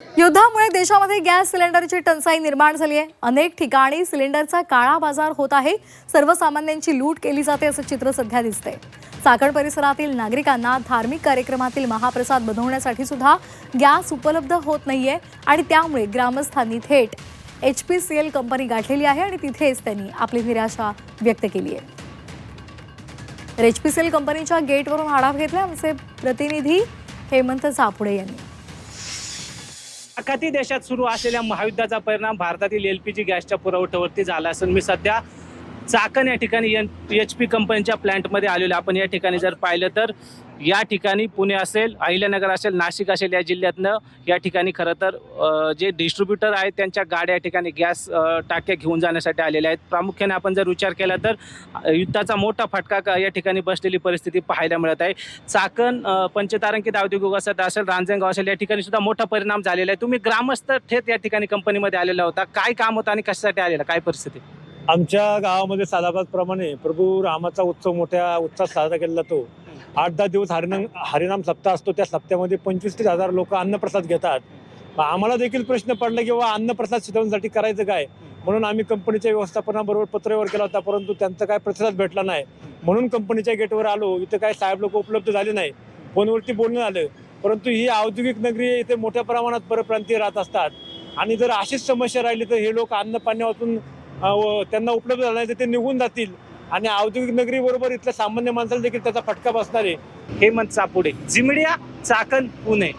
युद्धामुळे देशामध्ये गॅस सिलेंडरची टंचाई निर्माण झाली आहे। अनेक ठिकाणी सिलेंडरचा काळा बाजार होत आहे। सर्वसामान्यांची लूट केली जाते असं चित्र सध्या दिसतंय। चाकण परिसरातील नागरिकांना धार्मिक कार्यक्रमातील महाप्रसाद बनवण्यासाठी सुद्धा गॅस उपलब्ध होत नाहीये आणि त्यामुळे ग्रामस्थांनी थेट HPCL कंपनी गाठलेली आहे आणि तिथेच त्यांनी आपली निराशा व्यक्त केली आहे। तर HPCL कंपनीच्या गेटवरून आढावा घेतला आमचे प्रतिनिधी हेमंत सापुडे यांनी। आखाती देशात सुरू असलेल्या महायुद्धाचा परिणाम भारतातील LPG गॅसच्या पुरवठ्यावरती झाला असून मी सध्या चाकण या ठिकाणी HP कंपनीच्या प्लांटमध्ये आलेलो। आपण या ठिकाणी जर पाहिलं तर या ठिकाणी पुणे असेल, अहिल्यानगर असेल, नाशिक असेल या जिल्ह्यातनं या ठिकाणी खरं तर जे डिस्ट्रीब्युटर आहेत त्यांच्या गाड्या या ठिकाणी गॅस टाक्या घेऊन जाण्यासाठी आलेल्या आहेत। प्रामुख्याने आपण जर विचार केला तर युद्धाचा मोठा फटका या ठिकाणी बसलेली परिस्थिती पाहायला मिळत आहे। चाकण पंचतारांकित औद्योगिक वसाहत असेल, रांजणगाव असेल या ठिकाणी सुद्धा मोठा परिणाम झालेला आहे। तुम्ही ग्रामस्थ थेट या ठिकाणी कंपनीमध्ये आलेला होता, काय काम होतं आणि कशासाठी आलेला, काय परिस्थिती? आमच्या गावामध्ये सालाबादप्रमाणे प्रभू रामाचा उत्सव मोठ्या उत्साहात साजरा केला जातो। 8-10 दिवस हरिनाम सप्ताह असतो। त्या सप्त्यामध्ये 25-30 लोक अन्नप्रसाद घेतात। आम्हाला देखील प्रश्न पडला की बाबा अन्नप्रसाद शिजवण्यासाठी करायचं काय, म्हणून आम्ही कंपनीच्या व्यवस्थापनाबरोबर पत्रव्यवहार केला होता, परंतु त्यांचा काय प्रतिसाद भेटला नाही। म्हणून कंपनीच्या गेटवर आलो। इथं काय साहेब लोक उपलब्ध झाले नाही, फोनवरती बोलणं झालं, परंतु ही औद्योगिक नगरी इथे मोठ्या प्रमाणात परप्रांतीय राहत असतात आणि जर अशीच समस्या राहिली तर हे लोक अन्न पाण्यातून त्यांना उपलब्ध झाला नाही तर ते निघून जातील आणि औद्योगिक नगरी बरोबर इथल्या सामान्य माणसाला देखील त्याचा फटका बसणार आहे। Hemant Sapude, Zee Media, Chakan, Pune.